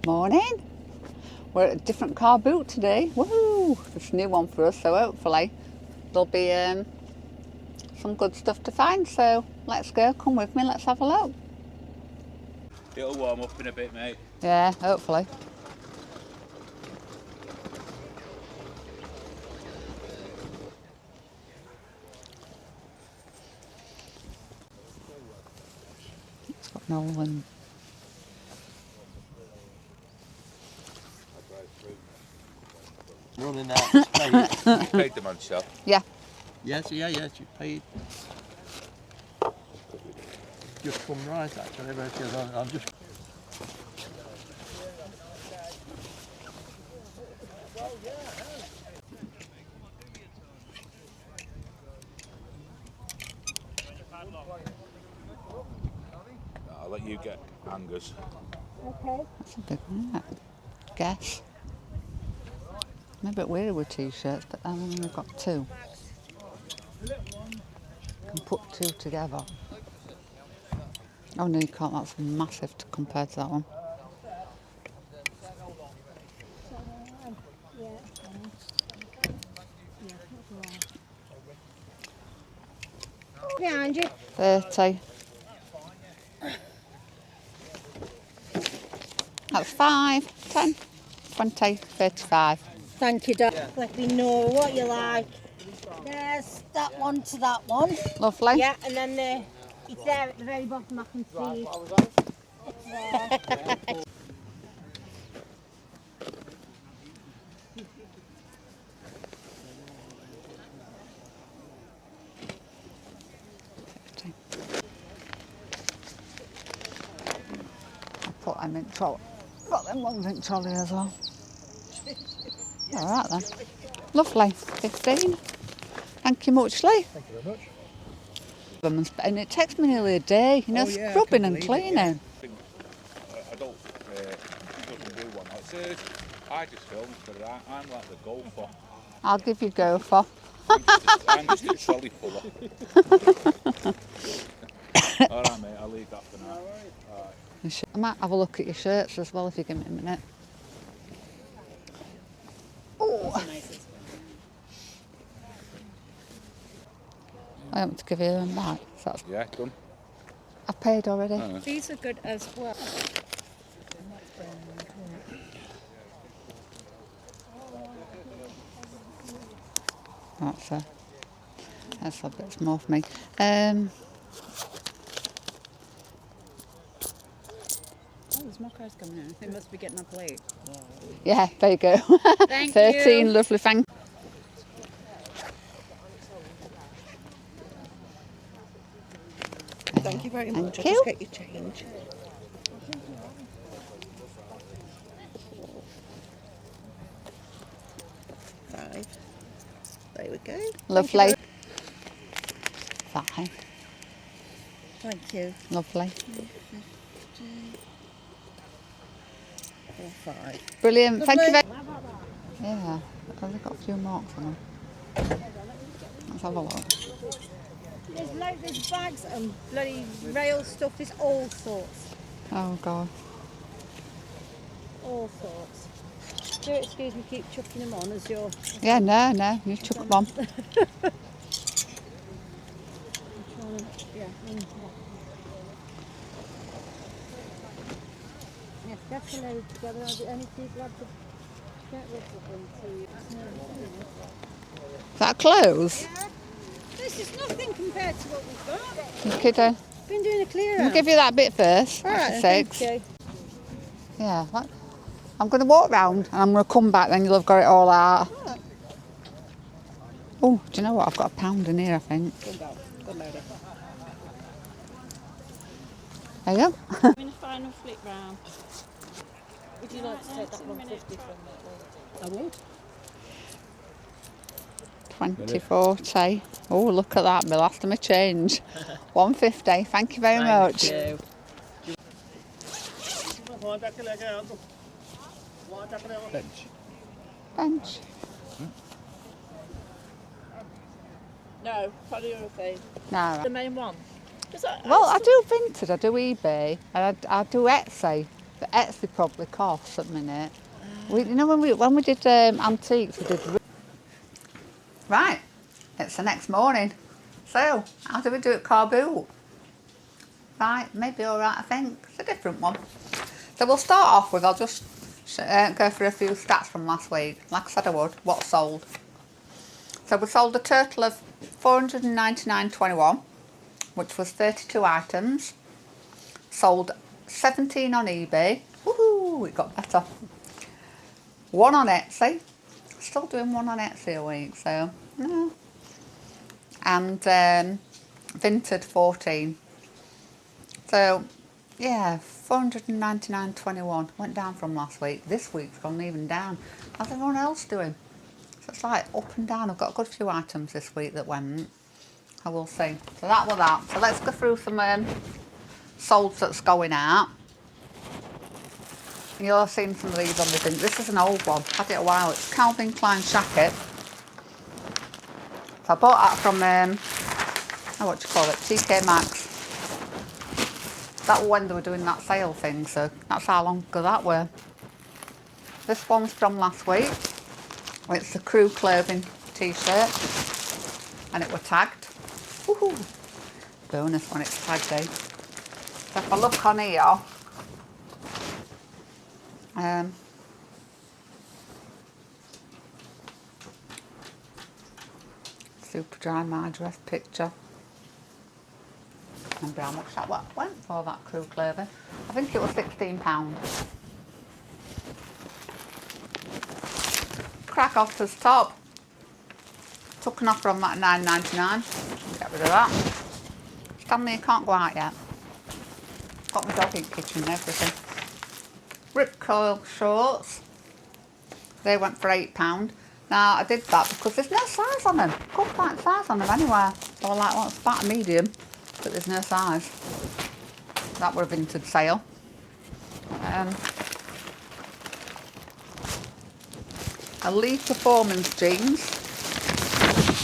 Morning. We're at a different car boot today. Woohoo! It's a new one for us, so hopefully there'll be some good stuff to find. So let's go. Come with me. Let's have a look. It'll warm up in a bit, mate. Yeah, hopefully. It's got Nolan. Running out of space. You paid the man, Shell. Yeah. Yes, you paid. Just come right actually, because I'm just. I'll let you get hangers. Okay. That's a big one, isn't it? Guess. I'm a bit weary with t-shirts, but I've only got two. Can put two together. Oh no, you can't. That's massive compared to that one. Behind you. 30. That's 5, 10, 20, 35. Thank you, Dad. Let me know what you like. There's that one to that one. Lovely. Yeah, and then it's there at the very bottom. I can see it. It's there. I'll put them in trolley. Got them ones in trolley as well. All right then. Lovely. 15. Thank you much, Lee. Thank you very much. And it takes me nearly a day, you know, scrubbing and cleaning. I don't, doesn't do one. It says, I just filmed for that. I'm like the golfer. I'll give you go for. I'm just a trolley puller. All right, mate, I'll leave that for now. All right. I might have a look at your shirts as well if you give me a minute. Oh. I want to give you them back. So that's, Yeah, done. I've paid already. These are good as well. That's a bit small for me. Oh, there's more cars coming in. They must be getting up late. Yeah, there you go. Thank 13, you. lovely, thank you. Thank you very much. Thank I'll you. just get your change. Five. There we go. Lovely. 5, Thank you. lovely. 5. Brilliant, thank you very much. Yeah, they've got a few marks on them. Let's have a look. There's bags and bloody rail stuff. There's all sorts. Oh God. All sorts. Do excuse me, keep chucking them on as you're... Yeah, no, you chuck them on. Yeah. Yeah, that's a load together. Are there any people have to get rid of them to... Is that clothes? Yeah. This is nothing compared to what we've got. You kidding? Been doing a clear I'll out. give you that bit first. All That's right, for thank 6. you. Yeah, what? I'm going to walk round and I'm going to come back, then you'll have got it all out. Oh, do you know what? I've got £1 in here, I think. Good load. There you go. Having a final flip round. Would you like to take that 150 from that? I would. 2040. Oh, look at that. My last of my change. 150. Thank you very much. You. Bench. Bench. No, polyurethane. No, right. The main one. Well, I do Vinted, I do eBay, and I do Etsy. But Etsy probably costs at the minute. You know when we did antiques, we did. Right, it's the next morning. So, how do we do it, Carboot? Right, maybe all right, I think. It's a different one. So we'll start off with, I'll just go for a few stats from last week. Like I said I would, what sold. So we sold a total of 499.21, which was 32 items. Sold 17 on eBay. Woohoo, it got better. 1 on Etsy. Still doing 1 on Etsy a week, so no. And Vinted 14. So yeah, 499.21 went down from last week. This week's gone even down. How's everyone else doing? So it's like up and down. I've got a good few items this week that went. I will see. So that was that. So let's go through some solds that's going out. You'll have seen some of these on the bin. This is an old one. Had it a while. It's Calvin Klein jacket. So I bought that from what do you call it? TK Maxx. That was when they were doing that sale thing, so that's how long ago that were. This one's from last week. It's the Crew Clothing t-shirt, and it were tagged. Woohoo! Bonus when it's tagged, eh? So if I look on here, super dry my dress picture. I remember how much that went for, that Crew Clothing. I think it was £16. Crack Offer's top. Took an offer on that £9.99. Get rid of that. Stanley, you can't go out yet. Got my dog in the kitchen and everything. Rip Curl shorts. They went for £8. Now I did that because there's no size on them. Couldn't find size on them anywhere. So I was like, well, it's fat and medium, but there's no size. That were a Vinted sale. Elite Performance jeans.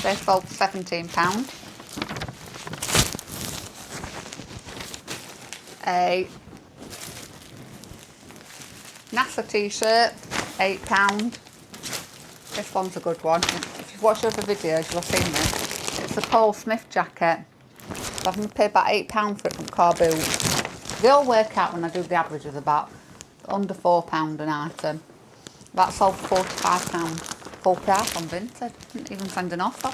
They sold for £17. A NASA t-shirt, £8. This one's a good one. If you've watched other videos, you'll have seen it. It's a Paul Smith jacket. So I've paid about £8 for it from Carboot. They all work out when I do the averages about under £4 an item. That sold for £45. Full price on Vinted. Didn't even send an offer.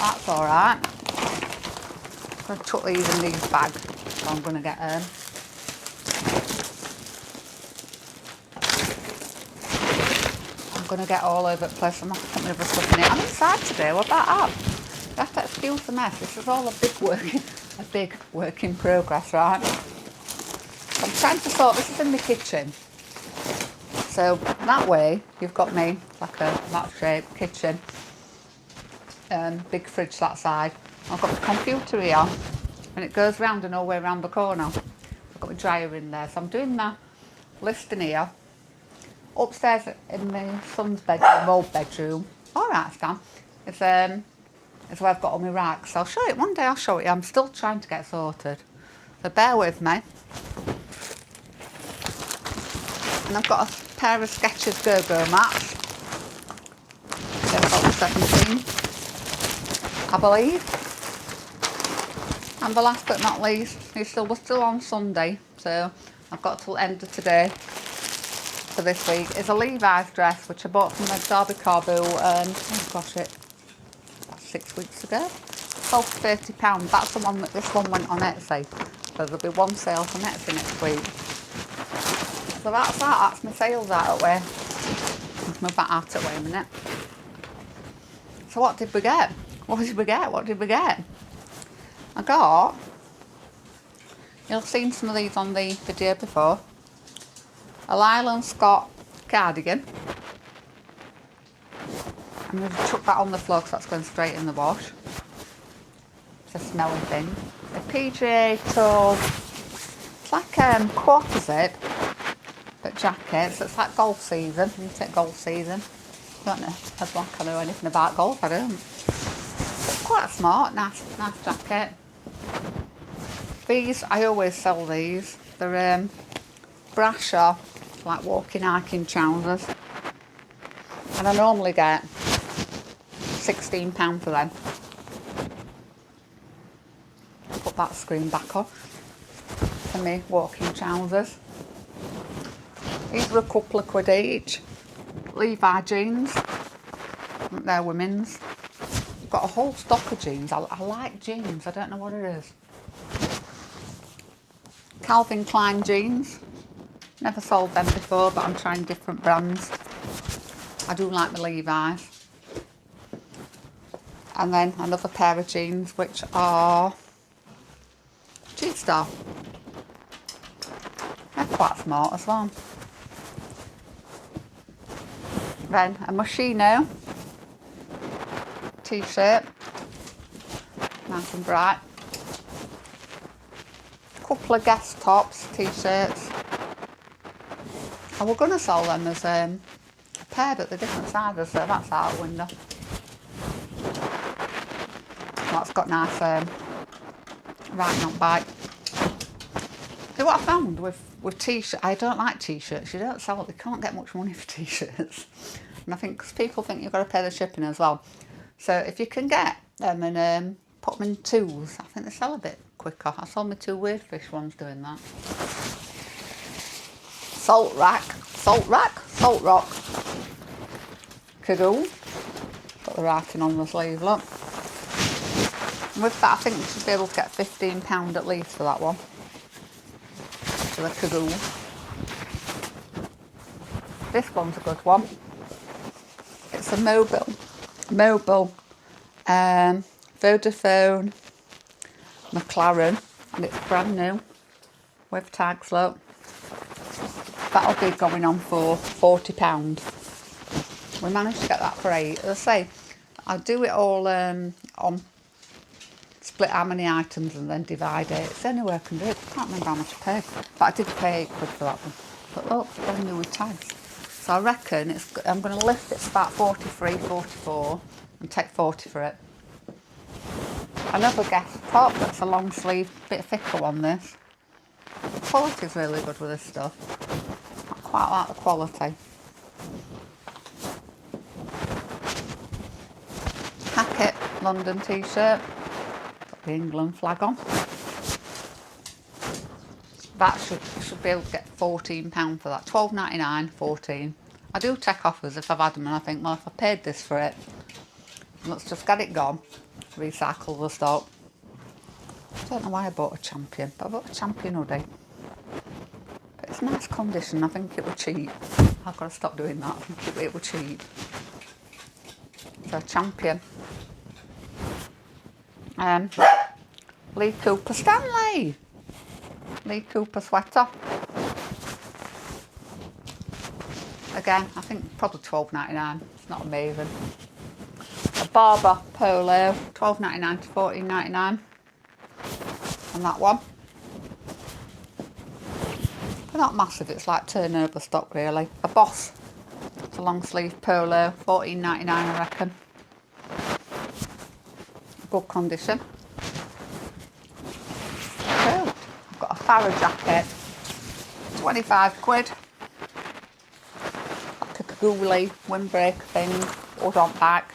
That's alright. I'm going to chuck these in these bags. So I'm going to get I'm going to get all over the place. I'm not putting my other stuff in it. I'm inside today. What about that? You have to excuse the mess. This is all a big work in progress, right? So I'm trying to sort. This is in the kitchen. So that way you've got me like a that shape kitchen. Big fridge that side. I've got the computer here, and it goes round and all the way around the corner. I've got my dryer in there, so I'm doing my listing here. Upstairs in my son's bedroom, old bedroom. All right, Stan. It's where I've got all my racks. I'll show it one day. I'll show it you. I'm still trying to get sorted, so bear with me. And I've got a pair of Skechers Go-Go mats. They're about 17, I believe. And the last but not least, we're still on Sunday, so I've got till end of today for this week, is a Levi's dress, which I bought from the Derby Carboot, oh gosh, about 6 weeks ago. Sold for £30. That's the one that this one went on Etsy. So there'll be one sale on Etsy next week. So that's that. That's my sales out of the way. Let's move that out of the way a minute. So what did we get? What did we get? I got, you'll have seen some of these on the video before, a Lyle & Scott cardigan. I'm going to chuck that on the floor because that's going straight in the wash. It's a smelling thing. A PJ tall, it's like quarter zip, but jacket, so it's like golf season, isn't it? Golf season. I don't know, as long as I know anything about golf, I don't. It's quite smart, nice jacket. These, I always sell these. They're brasher, like walking hiking trousers. And I normally get £16 for them. Put that screen back on for me walking trousers. These were a couple of quid each. Levi jeans. I think they're women's. Got a whole stock of jeans. I like jeans. I don't know what it is. Calvin Klein jeans. Never sold them before, but I'm trying different brands. I do like the Levi's. And then another pair of jeans, which are G-Star. They're quite smart as well. Then a Moschino t-shirt, nice and bright. A couple of Guess tops t-shirts. I was going to sell them as a pair, but they're different sizes, so that's out the window. That's got nice writing on back. See what I found with t-shirts, I don't like t-shirts. You don't sell it, you can't get much money for t-shirts. And I think, because people think you've got to pay the shipping as well. So if you can get them and put them in twos, I think they sell a bit quicker. I saw my 2 weird fish ones doing that. Salt rock, Carboot. Got the writing on the sleeve, look. And with that, I think you should be able to get £15 at least for that one. For the Carboot. This one's a good one. It's a mobile Vodafone McLaren, and it's brand new with tags, look. That'll be going on for £40. We managed to get that for 8. As I say, I do it all on split how many items and then divide it. It's the only way I can do it. I can't remember how much I paid. But I did pay £8 for that one. But look, it's brand new with tags. So I reckon I'm going to lift it to about 43, 44 and take 40 for it. Another Guess top, that's a long sleeve, bit thicker one this. The quality's really good with this stuff. I quite like the quality. Hackett London t-shirt, got the England flag on. That should be able to get £14 for that. £12.99, 14. I do take offers if I've had them and I think, well, if I paid this for it, let's just get it gone, recycle the stock. I don't know why I bought a Champion, but I bought a Champion hoodie. But it's nice condition, I think it was cheap. I've got to stop doing that, I think it was cheap. So Champion. Lee Cooper Stanley. Lee Cooper sweater. Again, I think probably £12.99. It's not amazing. A Barber polo, £12.99 to £14.99. And that one. They're not massive, it's like turnover stock really. A Boss. It's a long sleeve polo, £14.99 I reckon. Good condition. Cool. I've got a Farrow jacket, 25 quid. Like a Kagooly windbreaker thing, hood on back.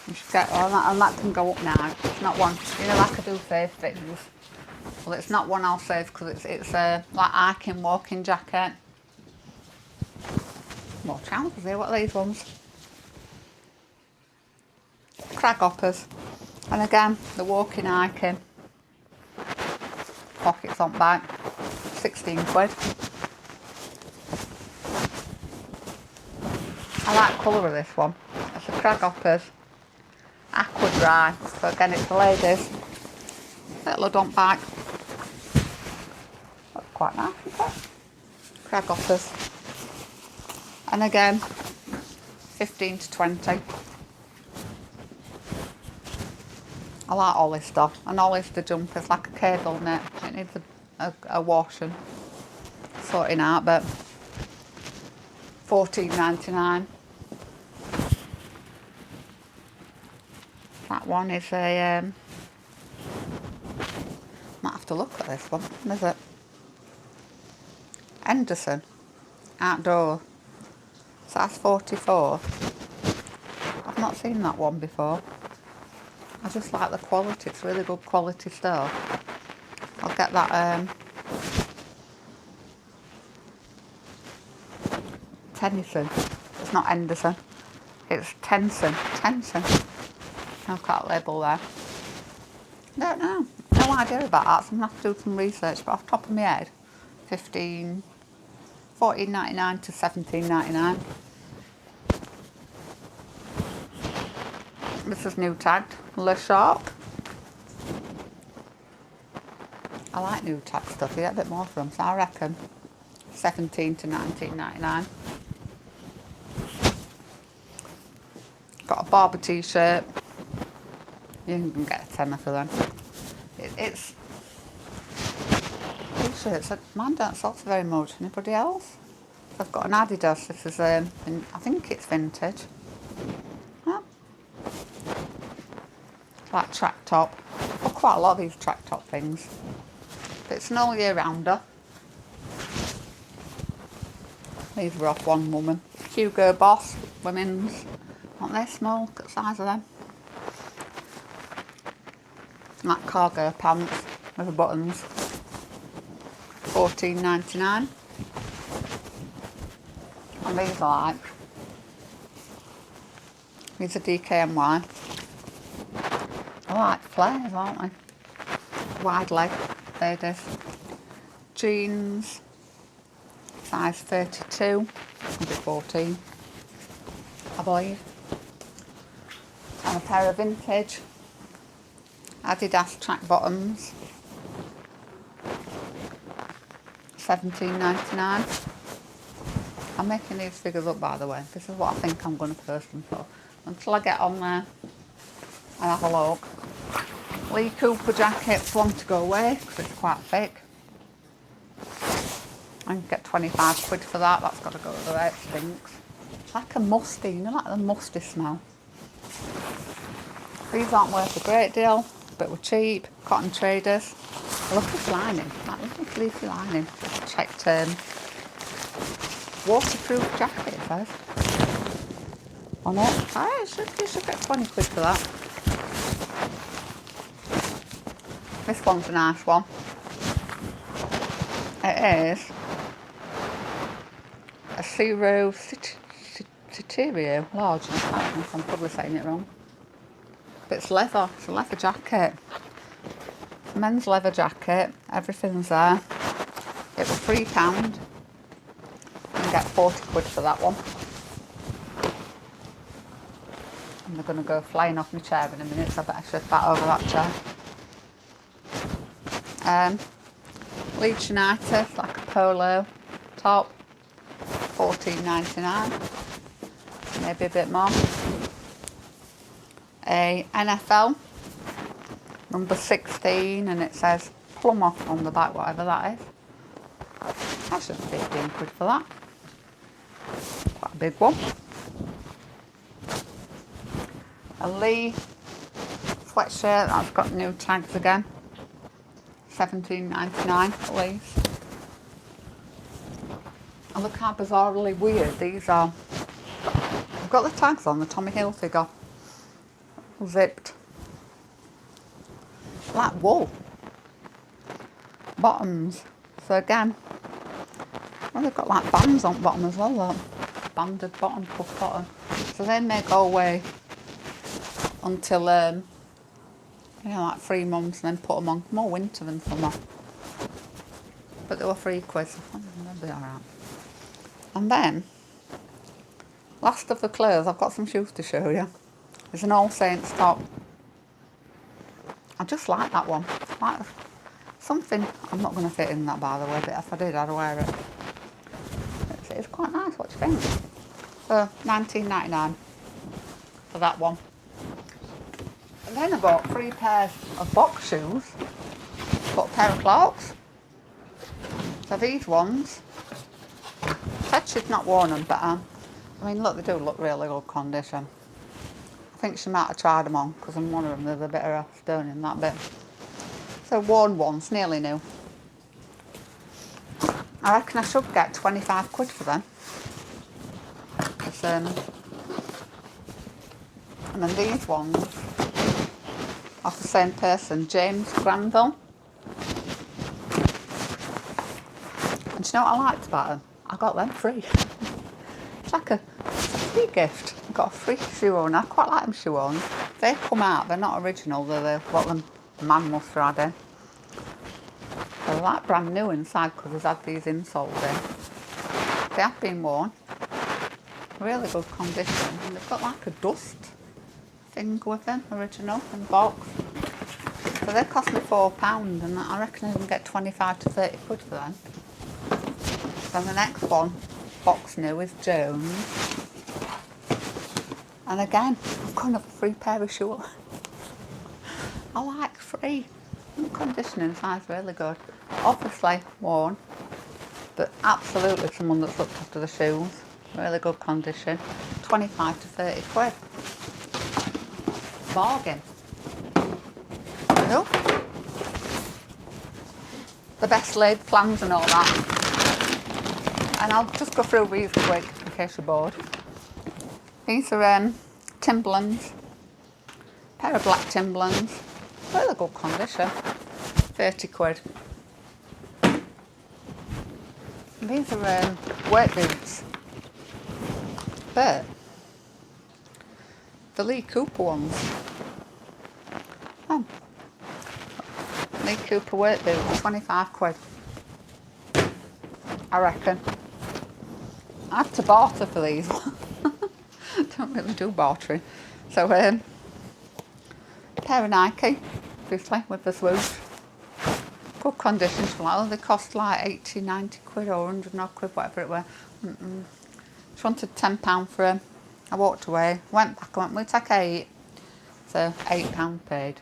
You should get on that, and that can go up now. It's not one, you know, like I do save things. Well, it's not one I'll save because it's a like hiking walking jacket. More trousers here, what are these ones? Craghoppers. And again, the walking hiking. Pockets on back. 16 quid. I like the colour of this one. It's a Craghoppers. Aqua Dry. So again, it's for ladies. Little hood on back. That's quite nice, isn't it? Craghoppers. And again, 15 to 20. I like all this stuff. And all this the jumper, it's like a cable knit. It needs a wash and sorting out, but £14.99. That one is a might have to look at this one, is it? Henderson outdoor, size 44. I've not seen that one before. I just like the quality, it's really good quality stuff. I'll get that Tennyson. It's not Henderson, it's Tenson. I've got a label there. I don't know, no idea about that, so I'm going to have to do some research, but off the top of my head, $14.99 to $17.99. This is new tagged, Le Shark. I like new tag stuff, you get a bit more for them, so I reckon $17 to $19.99. Got a Barber t-shirt. You can get a tenner for them. It's t-shirts. Mine don't sell for very much. Anybody else? I've got an Adidas. This is I think it's vintage. Yeah. Like track top. Got quite a lot of these track top things. But it's an all year rounder. These were off one woman. Hugo Boss women's. Aren't they small? Look at the size of them. Like cargo pants with the buttons. $14.99. And these are like, these are DKNY. I like flares, aren't they? Wide leg ladies. Jeans, size 32, maybe 14, I believe. And a pair of vintage Adidas track bottoms, $17.99. I'm making these figures up, by the way. This is what I think I'm going to post them for. Until I get on there and have a look. Lee Cooper jackets want to go away because it's quite thick. I can get 25 quid for that. That's got to go the way. It stinks. It's like a musty, you know, like the musty smell. These aren't worth a great deal, but were cheap. Cotton Traders. I love this lining. Like, look at this leafy lining. Checked waterproof jacket, it says. On it. You should get 20 quid for that. This one's a nice one. It is a Zero Citerio large. I don't know if I'm probably saying it wrong. But it's leather. It's a leather jacket. Men's leather jacket. Everything's there. It was £3. You can get 40 quid for that one. And they're going to go flying off my chair in a minute, so I better shift that over that chair. Leeds United, like a polo top, $14.99, maybe a bit more. A NFL, number 16, and it says plumber on the back, whatever that is. That's just 15 quid for that. Quite a big one. A Lee sweatshirt, that's got new tags again. $17.99 at least. And look how bizarrely weird these are. I've got the tags on the Tommy Hilfiger. Zipped. Like wool. Bottoms. So again, well, they've got like bands on bottom as well, look. Banded bottom, puff bottom. So they may go away until like 3 months, and then put them on more winter than summer. But they were £3. They'll be alright. And then, last of the clothes, I've got some shoes to show you. There's an All Saints top. I just like that one. Like something, I'm not going to fit in that, by the way, but if I did, I'd wear it. It's quite nice. What do you think? So $19.99 for that one. And then I bought 3 pairs of box shoes. Got a pair of Clarks. So these ones, said she's not worn them, but I mean, look, they do look really good condition. I think she might have tried them on, because I'm one of them, there's a bit of a stone in that bit. So worn ones, nearly new. I reckon I should get 25 quid for them. And then these ones off the same person, James Granville. And do you know what I liked about them? I got them free. It's like a free gift. I got a free shoe on. I quite like them shoe on. They come out, they're not original, they're what the man must have had in. They're like brand new inside because they've had these insoles in. They have been worn. Really good condition. And they've got like a dust thing with them, original, in box. So they cost me £4 and I reckon I can get 25 to 30 quid for them. Then the next one, box new, is Jones. And again, I've got another free pair of shoes. I like free. The condition inside's really good. Obviously worn, but absolutely someone that's looked after the shoes. Really good condition. 25 to 30 quid. Bargain. No? The best laid plans and all that. And I'll just go through these quick in case you're bored. These are Timberlands. Pair of black Timberlands. Really good condition. 30 quid. These are work boots. But the Lee Cooper ones. Oh. Lee Cooper work boots, 25 quid. I reckon. I have to barter for these. Don't really do bartering. So pair of Nike, obviously, with the swoosh. Good condition. Well, they cost like 80, 90 quid or 100 odd quid, whatever it were. Just wanted £10 for them. I walked away, went back, I went, we'll take 8. So £8 paid.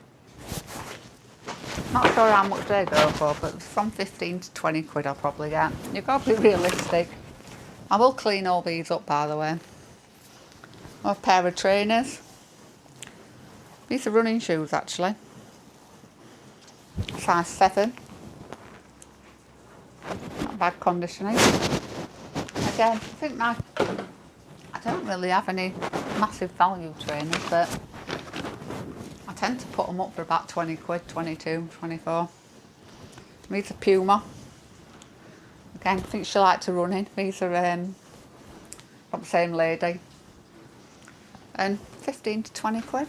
Not sure how much they go for, but from 15 to 20 quid I'll probably get. You've got to be realistic. I will clean all these up, by the way. A pair of trainers. These are running shoes, actually. Size 7. Not bad conditioning. Again, I think I don't really have any massive value trainers, but I tend to put them up for about 20 quid, 22, 24. These are Puma. Again, I think she liked to run in. These are from the same lady. And 15 to 20 quid.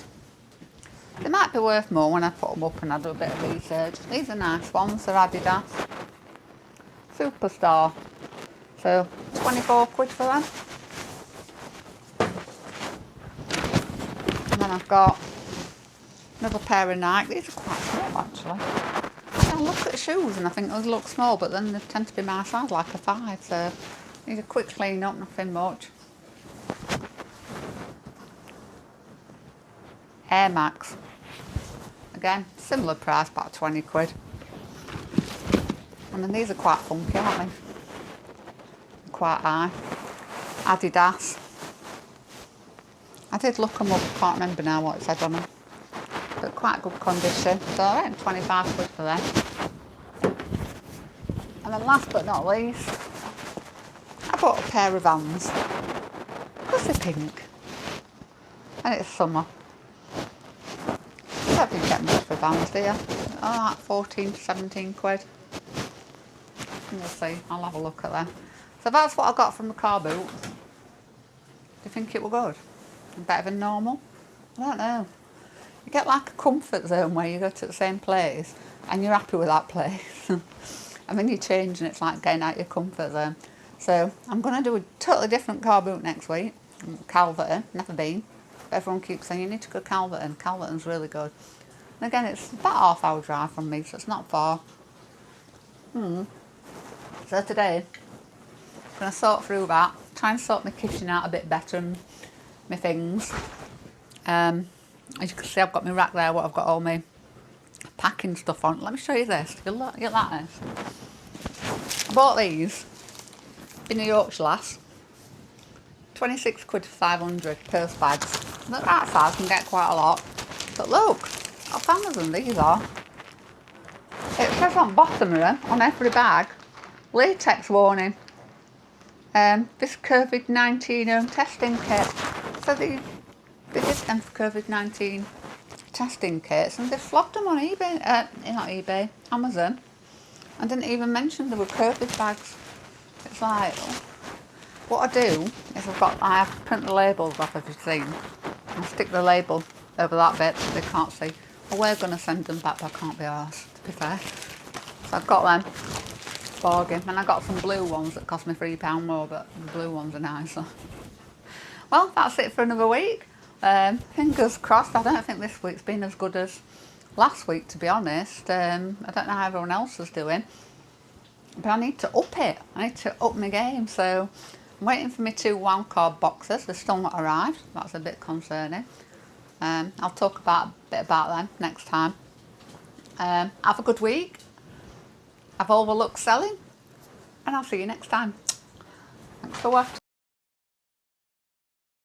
They might be worth more when I put them up and I do a bit of research. These are nice ones, they're Adidas. Superstar. So 24 quid for them. And then I've got another pair of Nike. These are quite small actually. I look at shoes and I think those look small, but then they tend to be my size, like a 5. So these are quick clean up, nothing much. Air Max. Again, similar price, about 20 quid. And then these are quite funky, aren't they? Quite high. Adidas. I did look them up, can't remember now what it said on them. But quite good condition. So I reckon 25 quid for them. And then last but not least, I bought a pair of Vans. Because they're pink. And it's summer. I don't think get much for Vans, do you? Oh, like 14 to 17 quid. We'll see, I'll have a look at them. So that's what I got from the Carboot. Do you think it were good? Better than normal? I don't know. You get like a comfort zone where you go to the same place and you're happy with that place. And then you change and it's like getting out your comfort zone. So I'm going to do a totally different Carboot next week. Calverton, never been. Everyone keeps saying you need to go Calverton. Calverton's really good. And again, it's about a half-hour drive from me, so it's not far. So today, I'm going to sort through that, try and sort my kitchen out a bit better and my things. As you can see, I've got my rack there, what I've got all my packing stuff on. Let me show you this. You'll like this. I bought these in the Yorkshire last. 26 quid for 500 purse bags. They're right size, can get quite a lot. But look, how fun than these are. It says on bottom of them, on every bag, latex warning. This COVID-19 home testing kit. So they did them for COVID-19 testing kits, and they flogged them on eBay, not eBay, Amazon, and didn't even mention there were COVID bags. It's like, what I do is I have to print the labels off, if you've seen, and stick the label over that bit so they can't see. Well, we're going to send them back, but I can't be arsed, to be fair. So I've got them, bargain, and I got some blue ones that cost me £3 more, but the blue ones are nicer. Well, that's it for another week. Fingers crossed. I don't think this week's been as good as last week, to be honest. I don't know how everyone else is doing, but I need to up it. I need to up my game. So I'm waiting for my 2 wildcard boxes. They're still not arrived. That's a bit concerning. I'll talk a bit about them next time. Have a good week. Have all the luck selling, and I'll see you next time. Thanks for watching.